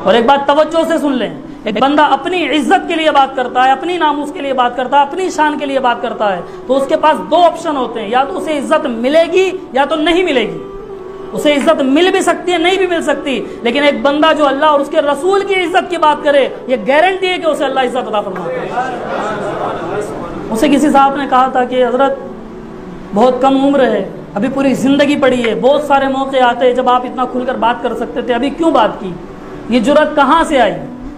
और एक बात तवज्जो से सुन लें, एक बंदा अपनी इज्जत के लिए बात करता है, अपनी नामूस के लिए बात करता है, अपनी शान के लिए बात करता है, तो उसके पास दो ऑप्शन होते हैं, या तो उसे इज्जत मिलेगी या तो नहीं मिलेगी। उसे इज्जत मिल भी सकती है, नहीं भी मिल सकती, लेकिन एक बंदा जो अल्लाह और उसके रसूल की इज्जत की बात करे, ये गारंटी है कि उसे अल्लाह इज्जत अता फरमाता है। उसे किसी साहब ने कहा था कि हजरत बहुत कम उम्र है, अभी पूरी जिंदगी पड़ी है, बहुत सारे मौके आते हैं जब आप इतना खुलकर बात कर सकते थे, अभी क्यों बात की? ये जुर्रत कहाँ से आई,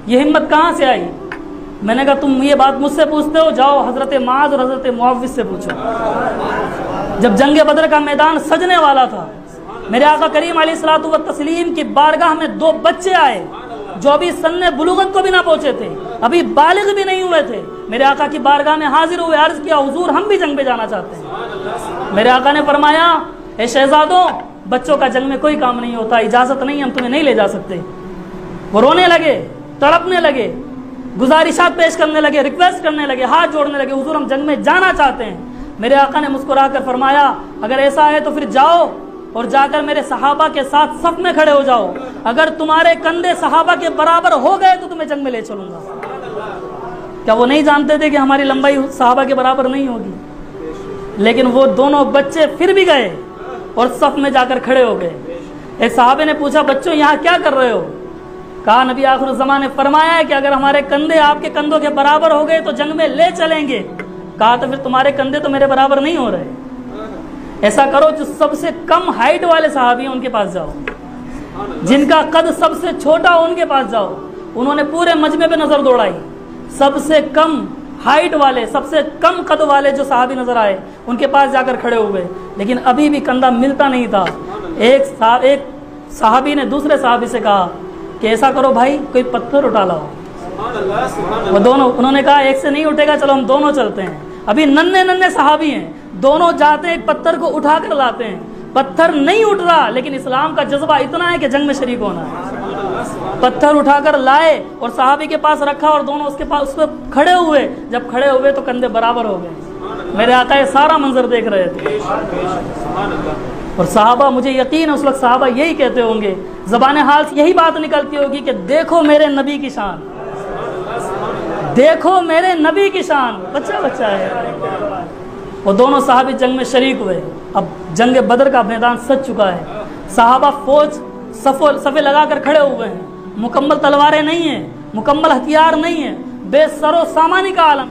ये हिम्मत कहाँ से आई? मैंने कहा तुम ये बात मुझसे पूछते हो, जाओ हजरत माज और हजरत मुअव्विज़ से पूछो। जब जंग बदर का मैदान सजने वाला था, मेरे आका करीम अलैहिस्सलातु व तस्लीम की बारगाह में दो बच्चे आए जो अभी सन्ने बुलूगत को भी ना पहुंचे थे, अभी बालिग भी नहीं हुए थे। मेरे आका की बारगाह में हाजिर हुए, अर्ज किया हुजूर हम भी जंग पे जाना चाहते हैं। मेरे आका ने फरमाया, ए शहजादों, बच्चों का जंग में कोई काम नहीं होता, इजाजत नहीं, हम तुम्हें नहीं ले जा सकते। वो रोने लगे, तड़पने लगे, गुजारिशात पेश करने लगे, रिक्वेस्ट करने लगे, हाथ जोड़ने लगे, हुजूर हम जंग में जाना चाहते हैं। मेरे आका ने मुस्कुरा कर फरमाया, अगर ऐसा है तो फिर जाओ और जाकर मेरे सहाबा के साथ सफ में खड़े हो जाओ, अगर तुम्हारे कंधे सहाबा के बराबर हो गए तो तुम्हें जंग में ले चलूंगा। क्या वो नहीं जानते थे कि हमारी लंबाई सहाबा के बराबर नहीं होगी? लेकिन वो दोनों बच्चे फिर भी गए और सफ में जाकर खड़े हो गए। एक सहाबे ने पूछा, बच्चों यहाँ क्या कर रहे हो? कहा, नबी आखिर ज़माने ने फरमाया है कि अगर हमारे कंधे आपके कंधों के बराबर हो गए तो जंग में ले चलेंगे। कहा, तो फिर तुम्हारे कंधे तो मेरे बराबर नहीं हो रहे। ऐसा करो, जो सबसे कम हाइट वाले सहाबी हैं उनके पास जाओ, जिनका कद सबसे छोटा हो उनके पास जाओ। उन्होंने पूरे मजमे पे नजर दौड़ाई, सबसे कम हाइट वाले, सबसे कम कद वाले जो सहाबी नजर आए उनके पास जाकर खड़े हुए, लेकिन अभी भी कंधा मिलता नहीं था। एक सहाबी ने दूसरे सहाबी से कहा कि ऐसा करो भाई, कोई पत्थर उठा लाओ। वो दोनों, उन्होंने कहा एक से नहीं उठेगा, चलो हम दोनों चलते हैं। अभी नन्हे नन्हे सहाबी हैं, दोनों जाते हैं, एक पत्थर को उठा कर लाते हैं। पत्थर नहीं उठ रहा, लेकिन इस्लाम का जज्बा इतना है कि जंग में शरीक होना है। पत्थर उठाकर लाए और सहाबी के पास रखा और दोनों उसके पास उस पर खड़े हुए। जब खड़े हुए तो कंधे बराबर हो गए। मेरे आका ये सारा मंजर देख रहे थे और सहाबा, मुझे यकीन है उस वक्त सहाबा यही कहते होंगे, ज़बान हाल से यही बात निकलती होगी कि देखो मेरे नबी की शान, देखो मेरे नबी की शान। बच्चा बच्चा है। वो दोनों सहाबी जंग में शरीक हुए। अब जंग बदर का मैदान सज चुका है, सहाबा फौज सफ़े लगा कर खड़े हुए हैं, मुकम्मल तलवारें नहीं हैं, मुकम्मल हथियार नहीं है, बेसरो सामानी का आलम।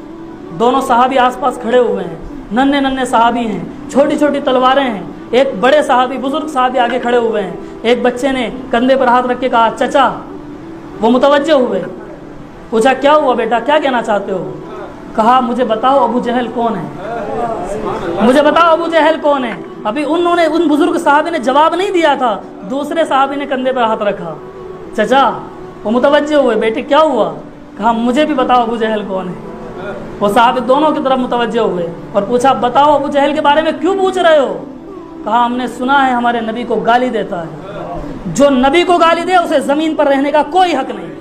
दोनों सहाबी आसपास खड़े हुए हैं, नन्हे नन्हे सहाबी हैं, छोटी छोटी तलवारें हैं। एक बड़े सहाबी, बुजुर्ग सहाबी आगे खड़े हुए हैं। एक बच्चे ने कंधे पर हाथ रख के कहा, चचा। वो मुतवज्जह हुए, पूछा, क्या हुआ बेटा, क्या कहना चाहते हो? कहा, मुझे बताओ अबू जहल कौन है, मुझे बताओ अबू जहल कौन है। अभी उन्होंने, उन बुजुर्ग साहबी ने जवाब नहीं दिया था, दूसरे साहबी ने कंधे पर हाथ रखा। चचा, वो मुतवज्जह हुए, बेटे क्या हुआ? कहा, मुझे भी बताओ अबू जहल कौन है। वो साहबी दोनों की तरफ मुतवज्जह हुए और पूछा, बताओ अबू जहल के बारे में क्यों पूछ रहे हो? कहा, हमने सुना है हमारे नबी को गाली देता है, जो नबी को गाली दे उसे जमीन पर रहने का कोई हक नहीं,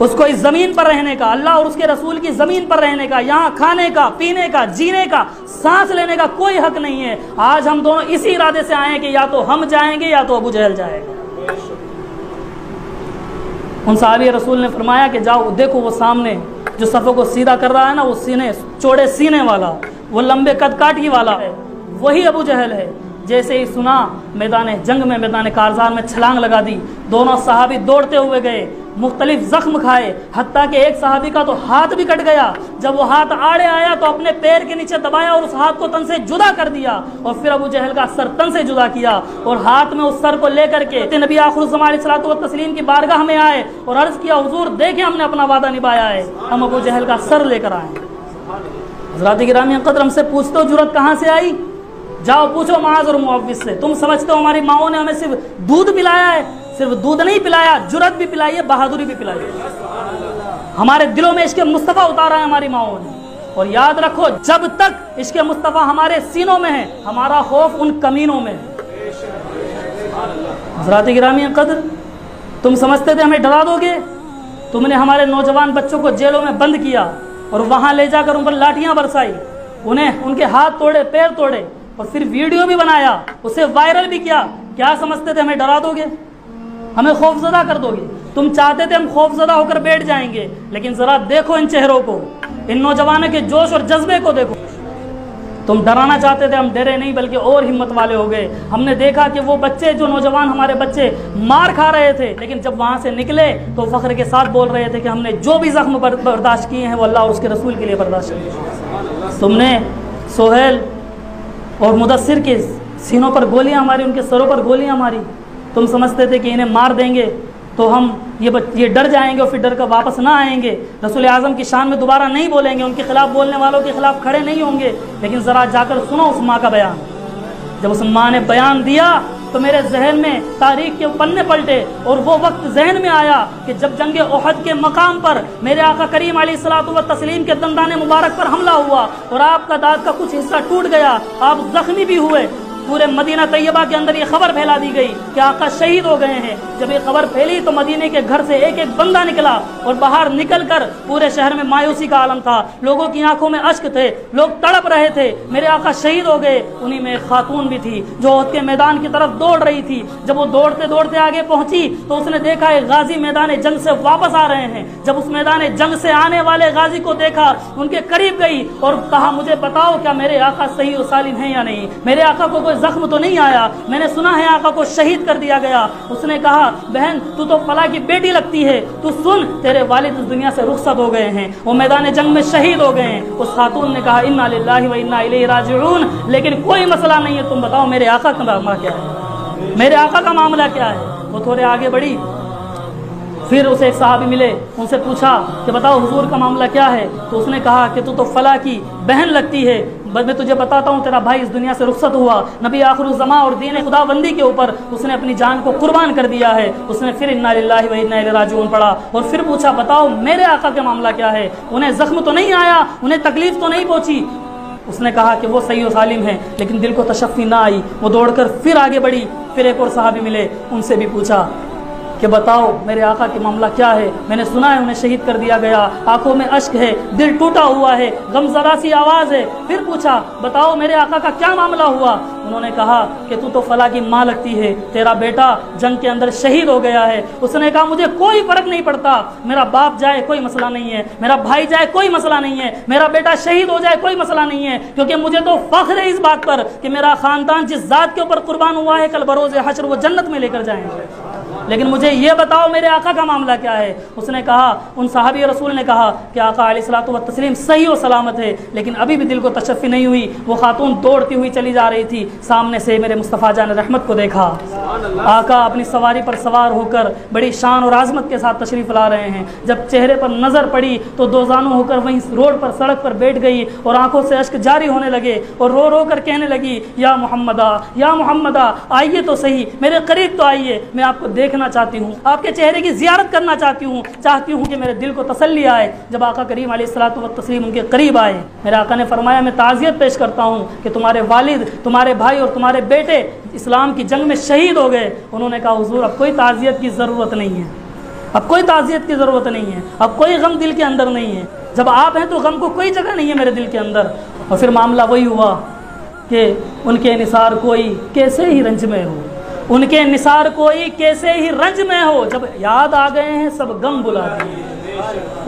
उसको इस जमीन पर रहने का, अल्लाह और उसके रसूल की जमीन पर रहने का, यहाँ खाने का, पीने का, जीने का, सांस लेने का कोई हक नहीं है। आज हम दोनों इसी इरादे से आए हैं कि या तो हम जाएंगे या तो अबू जहल जाएगा। उन सहाबी रसूल ने फरमाया कि जाओ, देखो वो सामने जो सफ़ों को सीधा कर रहा है ना, वो सीने, चौड़े सीने वाला, वो लंबे कद काठी वाला है, वही अबू जहल है। जैसे ही सुना, मैदान जंग में, मैदान कारज़ार में छलांग लगा दी। दोनों सहाबी दौड़ते हुए गए, मुख्तलिफ जख्म खाए, हत्ता कि एक सहाबी का तो हाथ भी कट गया। जब वो हाथ आड़े आया तो अपने पैर के नीचे दबाया और उस हाथ को तन से जुदा कर दिया और फिर अबू जहल का सर तन से जुदा किया और हाथ में उस सर को लेकर के नबी आखिर ज़माने अलैहिस्सलातु व तस्लीम की बारगाह में आए और अर्ज किया, हुजूर देखें हमने अपना वादा निभाया है, हम अबू जहल का सर लेकर आए। हज़रात गिरामी क़द्र, हमसे पूछते हो जुर्रत कहाँ से आई? जाओ पूछो माज और मुअव्विज़ से। तुम समझते हो हमारी माओ ने हमें सिर्फ दूध पिलाया है? सिर्फ दूध नहीं पिलाया, जुर्रत भी पिलाई है, बहादुरी भी पिलाई है। हमारे दिलों में इश्क़ मुस्तफ़ा उतारा है हमारी माओ ने। और याद रखो, जब तक इश्क़ मुस्तफ़ा हमारे सीनों में है, हमारा खौफ उन कमीनों में है। हज़रात गिरामी क़द्र, तुम समझते थे हमें डरा दोगे? तुमने हमारे नौजवान बच्चों को जेलों में बंद किया और वहाँ ले जाकर उन पर लाठियाँ बरसाई, उन्हें उनके हाथ तोड़े, पैर तोड़े और फिर वीडियो भी बनाया, उसे वायरल भी किया। क्या समझते थे हमें डरा दोगे? हमें खौफजदा कर दोगे। तुम चाहते थे हम खौफजदा होकर बैठ जाएंगे, लेकिन जरा देखो इन चेहरों को, इन नौजवानों के जोश और जज्बे को देखो। तुम डराना चाहते थे, हम डरे नहीं बल्कि और हिम्मत वाले हो गए। हमने देखा कि वो बच्चे, जो नौजवान हमारे बच्चे मार खा रहे थे, लेकिन जब वहाँ से निकले तो फख्र के साथ बोल रहे थे कि हमने जो भी जख्म बर्दाश्त किए हैं वो अल्लाह और उसके रसूल के लिए बर्दाश्त किए। तुमने सोहेल और मुदस्सिर के सीनों पर गोलियां मारी, उनके सरों पर गोलियां मारी। तुम समझते थे कि इन्हें मार देंगे तो हम ये डर जाएंगे और फिर डर कर वापस ना आएंगे, रसूल आज़म की शान में दोबारा नहीं बोलेंगे, उनके खिलाफ बोलने वालों के खिलाफ खड़े नहीं होंगे। लेकिन ज़रा जाकर सुनो उस माँ का बयान। जब उस माँ ने बयान दिया तो मेरे जहन में तारीख के पन्ने पलटे और वो वक्त जहन में आया कि जब जंग ओहद के मकाम पर मेरे आका करीम अलैहिस्सलातु व तस्लीम के दंदाने मुबारक पर हमला हुआ और आपका दांत का कुछ हिस्सा टूट गया, आप जख्मी भी हुए। पूरे मदीना तैयबा के अंदर ये खबर फैला दी गई कि आका शहीद हो गए हैं। जब ये खबर फैली तो मदीने के घर से एक एक बंदा निकला और बाहर निकलकर पूरे शहर में मायूसी का आलम था, लोगों की आंखों में अश्क थे, लोग तड़प रहे थे, मेरे आका शहीद हो गए। उन्हीं में एक खातून भी थी जो ओहद के मैदान की तरफ दौड़ रही थी। जब वो दौड़ते दौड़ते आगे पहुंची तो उसने देखा एक गाजी मैदान जंग से वापस आ रहे हैं। जब उस मैदान जंग से आने वाले गाजी को देखा, उनके करीब गई और कहा, मुझे बताओ क्या मेरे आका सही और सालिम है या नहीं, मेरे आका को कोई जख्म तो नहीं आया, मैंने सुना है आका को शहीद कर दिया गया। उसने कहा, बहन तू तो फला की बेटी लगती है, तू सुन तेरे वालिद इस दुनिया से रुखसत हो गए हैं, वो मैदान जंग में शहीद हो गए हैं। उस खातून ने कहा, इन्ना लिल्लाहि व इन्ना इलैहि राजिऊन, लेकिन कोई मसला नहीं है, तुम बताओ मेरे आका का मामला क्या है, मेरे आका का मामला क्या है। वो थोड़े आगे बढ़ी, फिर उसे एक सहाबी मिले, उनसे पूछा कि बताओ हुजूर का मामला क्या है। तो उसने कहा कि तू तो फला की बहन लगती है, बस मैं तुझे बताता हूँ, तेरा भाई इस दुनिया से रुखसत हुआ, नबी आखिरुज़्ज़मा और दीन खुदाबंदी के ऊपर उसने अपनी जान को कुर्बान कर दिया है। उसने फिर इन्ना लिल्लाहि व इन्ना इलैहि राजिऊन पढ़ा और फिर पूछा, बताओ मेरे आका का मामला क्या है, उन्हें जख्म तो नहीं आया, उन्हें तकलीफ तो नहीं पहुंची। उसने कहा कि वो सही और सालिम है, लेकिन दिल को तशफ़ी ना आई। वो दौड़कर फिर आगे बढ़ी, फिर एक और सहाबी मिले, उनसे भी पूछा कि बताओ मेरे आका के मामला क्या है, मैंने सुना है उन्हें शहीद कर दिया गया, आंखों में अश्क है, दिल टूटा हुआ है, गमज़दा सी आवाज़ है। फिर पूछा, बताओ मेरे आका का क्या मामला हुआ। उन्होंने कहा कि तू तो फला की माँ लगती है, तेरा बेटा जंग के अंदर शहीद हो गया है। उसने कहा, मुझे कोई फर्क नहीं पड़ता, मेरा बाप जाए कोई मसला नहीं है, मेरा भाई जाए कोई मसला नहीं है, मेरा बेटा शहीद हो जाए कोई मसला नहीं है, क्योंकि मुझे तो फख्र है इस बात पर कि मेरा खानदान जिस जात के ऊपर कुर्बान हुआ है, कल बरोज़ हश्र वो जन्नत में लेकर जाएंगे। लेकिन मुझे ये बताओ मेरे आका का मामला क्या है। उसने कहा, उन सहाबी रसूल ने कहा कि आका अलैहिस्सलातु व तस्लीम सही और सलामत है, लेकिन अभी भी दिल को तशफ़ी नहीं हुई। वो खातून दौड़ती हुई चली जा रही थी, सामने से मेरे मुस्तफ़ा जान रहमत को देखा। आका अपनी सवारी पर सवार होकर बड़ी शान और आज़मत के साथ तशरीफ़ ला रहे हैं। जब चेहरे पर नज़र पड़ी तो दोजानू होकर वहीं रोड पर, सड़क पर बैठ गई और आंखों से अश्क जारी होने लगे और रो रो कर कहने लगी, या मोहम्मदा, या मोहम्मदा, आइए तो सही, मेरे करीब तो आइए, मैं आपको देखना चाहती हूँ, आपके चेहरे की ज़ियारत करना चाहती हूँ कि मेरे दिल को तसल्ली आए। जब आका करीम अलैहिस्सलातु व तस्लीम उनके करीब आए, मेरे आका ने फरमाया, मैं ताज़ियत पेश करता हूँ कि तुम्हारे वालिद, तुम्हारे भाई और तुम्हारे बेटे इस्लाम की जंग में शहीद हो गए। उन्होंने कहा, हुजूर अब कोई ताज़ियत की ज़रूरत नहीं है, अब कोई ताज़ियत की ज़रूरत नहीं है, अब कोई गम दिल के अंदर नहीं है, जब आप हैं तो गम को कोई जगह नहीं है मेरे दिल के अंदर। और फिर मामला वही हुआ कि उनके निसार कोई कैसे ही रंज में हो, उनके निसार कोई कैसे ही रंज में हो, जब याद आ गए हैं सब गम बुला दिए,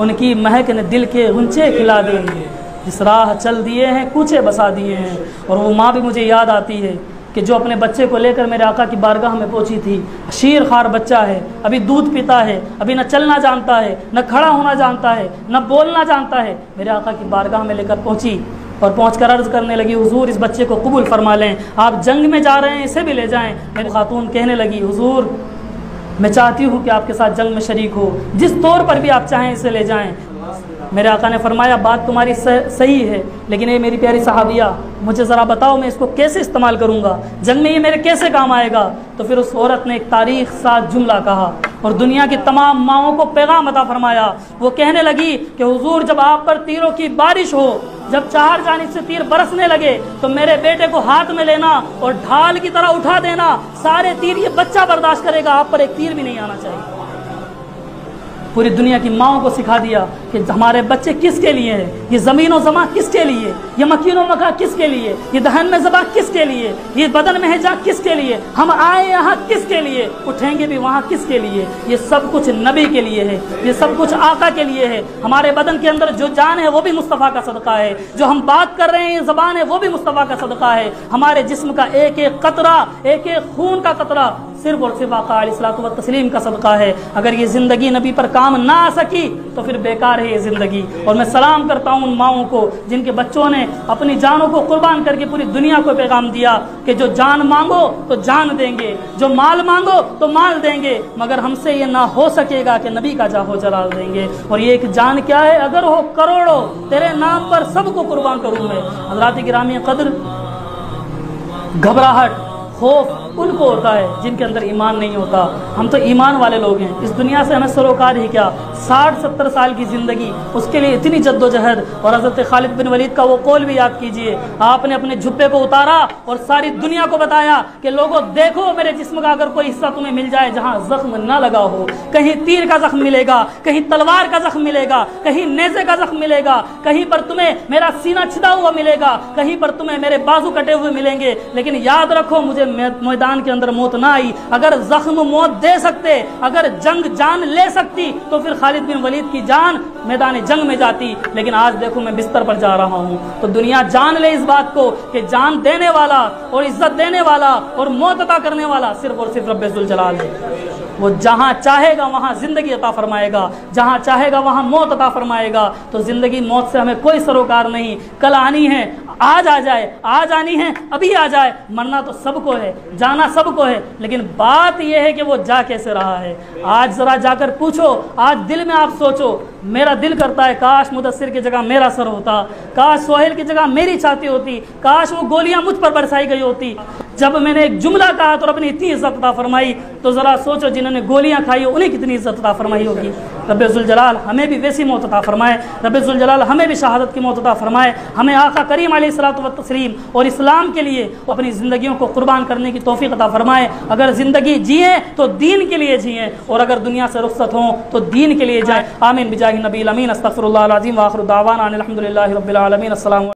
उनकी महक ने दिल के गुंचे खिला दिए, जिस राह चल दिए हैं कूचे बसा दिए हैं। और वो माँ भी मुझे याद आती है कि जो अपने बच्चे को लेकर मेरे आका की बारगाह में पहुंची थी, शीर खार बच्चा है, अभी दूध पीता है, अभी न चलना जानता है, न खड़ा होना जानता है, न बोलना जानता है, मेरे आका की बारगाह में लेकर पहुंची और पहुंचकर अर्ज़ करने लगी, हुजूर इस बच्चे को कबूल फरमा लें, आप जंग में जा रहे हैं इसे भी ले जाएं। मेरी खातून कहने लगी, हुजूर मैं चाहती हूँ कि आपके साथ जंग में शरीक हो, जिस तौर पर भी आप चाहें इसे ले जाएं। मेरे आका ने फरमाया, बात तुम्हारी सही है, लेकिन ये मेरी प्यारी सहाबिया, मुझे ज़रा बताओ मैं इसको कैसे इस्तेमाल करूँगा, जंग में ये मेरे कैसे काम आएगा। तो फिर उस औरत ने एक तारीख साथ जुमला कहा और दुनिया की तमाम माओं को पैगाम अता फरमाया। वो कहने लगी कि हुजूर जब आप पर तीरों की बारिश हो, जब चार जानिब से तीर बरसने लगे तो मेरे बेटे को हाथ में लेना और ढाल की तरह उठा देना, सारे तीर ये बच्चा बर्दाश्त करेगा, आप पर एक तीर भी नहीं आना चाहिए। पूरी दुनिया की माओं को सिखा दिया कि हमारे बच्चे किसके लिए हैं, ये ज़मीन और ज़मा किसके लिए, ये मकीन और मका किसके लिए, ये दहन में ज़बा किसके लिए, ये बदन में हैजा किसके लिए, हम आए यहाँ किसके लिए, उठेंगे भी वहाँ किसके लिए। ये सब कुछ नबी के लिए है, ये सब कुछ आका के लिए है। हमारे बदन के अंदर जो जान है वो भी मुस्तफ़ा का सदका है, जो हम बात कर रहे हैं ये ज़बान है वो भी मुस्तफ़ा का सदका है। हमारे जिस्म का एक एक कतरा, एक एक खून का कतरा सिर्फ और सिर्फ आका अलैहिस्सलातु व तस्लीम का सदका है। अगर ये ज़िंदगी नबी पर काम ना आ सकी तो फिर बेकार है ये ज़िंदगी। और मैं सलाम करता हूँ उन माओं को जिनके बच्चों ने अपनी जानों को कुर्बान करके पूरी दुनिया को पैगाम दिया कि जो जान मांगो तो जान देंगे, जो माल मांगो तो माल देंगे, मगर हमसे ये ना हो सकेगा कि नबी का जाहो जलाल देंगे। और ये एक जान क्या है, अगर हो करोड़ों तेरे नाम पर सबको कुर्बान करूँ मैं। हज़रात गिरामी क़द्र, घबराहट खौफ उनको होता है जिनके अंदर ईमान नहीं होता। हम तो ईमान वाले लोग हैं, इस दुनिया से हमें सरोकार ही क्या, 60-70 साल की ज़िंदगी, उसके लिए इतनी जद्दोजहद। और हज़रत खालिद बिन वलीद का वो कौल भी याद कीजिए, आपने अपने झुब्बे को उतारा और सारी दुनिया को बताया कि लोगों देखो मेरे जिस्म का अगर कोई हिस्सा तुम्हें मिल जाए जहाँ जख्म ना लगा हो, कहीं तीर का जख्म मिलेगा, कहीं तलवार का जख्म मिलेगा, कहीं नेज़े का जख्म मिलेगा, कहीं पर तुम्हें मेरा सीना छिदा हुआ मिलेगा, कहीं पर तुम्हें मेरे बाजू कटे हुए मिलेंगे, लेकिन याद रखो मुझे मैदान के अंदर मौत ना आई। अगर जख्म मौत दे सकते, अगर जंग जान ले सकती तो फिर खालिद बिन वलीद की जान मैदान जंग में जाती, लेकिन आज देखो मैं बिस्तर पर जा रहा हूँ। तो दुनिया जान ले इस बात को कि जान देने वाला और इज्जत देने वाला और मौत अता करने वाला सिर्फ और सिर्फ रब्बे जुल जलाल है। वो जहाँ चाहेगा वहाँ जिंदगी अता फरमाएगा, जहाँ चाहेगा वहाँ मौत अता फरमाएगा। तो जिंदगी मौत से हमें कोई सरोकार नहीं, कल आनी है, आज आ जाए, आज आनी है अभी आ जाए, मरना तो सबको है, जाना सबको है, लेकिन बात यह है कि वो जा कैसे रहा है। आज जरा जाकर पूछो, आज दिल में आप सोचो, मेरा दिल करता है काश मुदस्सिर की जगह मेरा सर होता, काश सोहेल की जगह मेरी छाती होती, काश वो गोलियां मुझ पर बरसाई गई होती। जब मैंने एक जुमला कहा तो अपनी इतनी इज्जत अता फरमाई, तो ज़रा सोचो जिन्होंने गोलियां खाई उन्हें कितनी इज्जत अता फरमाई होगी। रब्बे जुल जलाल हमें भी वैसी मौत अता फरमाए, रब्बे जुल जलाल हमें भी शहादत की मौत अता फरमाए, हमें आका करीम अलैहिस्सलातु व तस्लीम और इस्लाम के लिए अपनी ज़िंदगियों को कुर्बान करने की तौफीक अता फरमाए। अगर ज़िंदगी जिए तो दीन के लिए जिए, और अगर दुनिया से रुखसत हों तो दीन के लिए जाए। आमीन बिजाहि नबील अमीन। अस्तगफिरुल्लाह अल अज़ीम व आखिरु दावाना अनिल हम्दुलिल्लाहि रब्बिल आलमीन। अस्सलाम।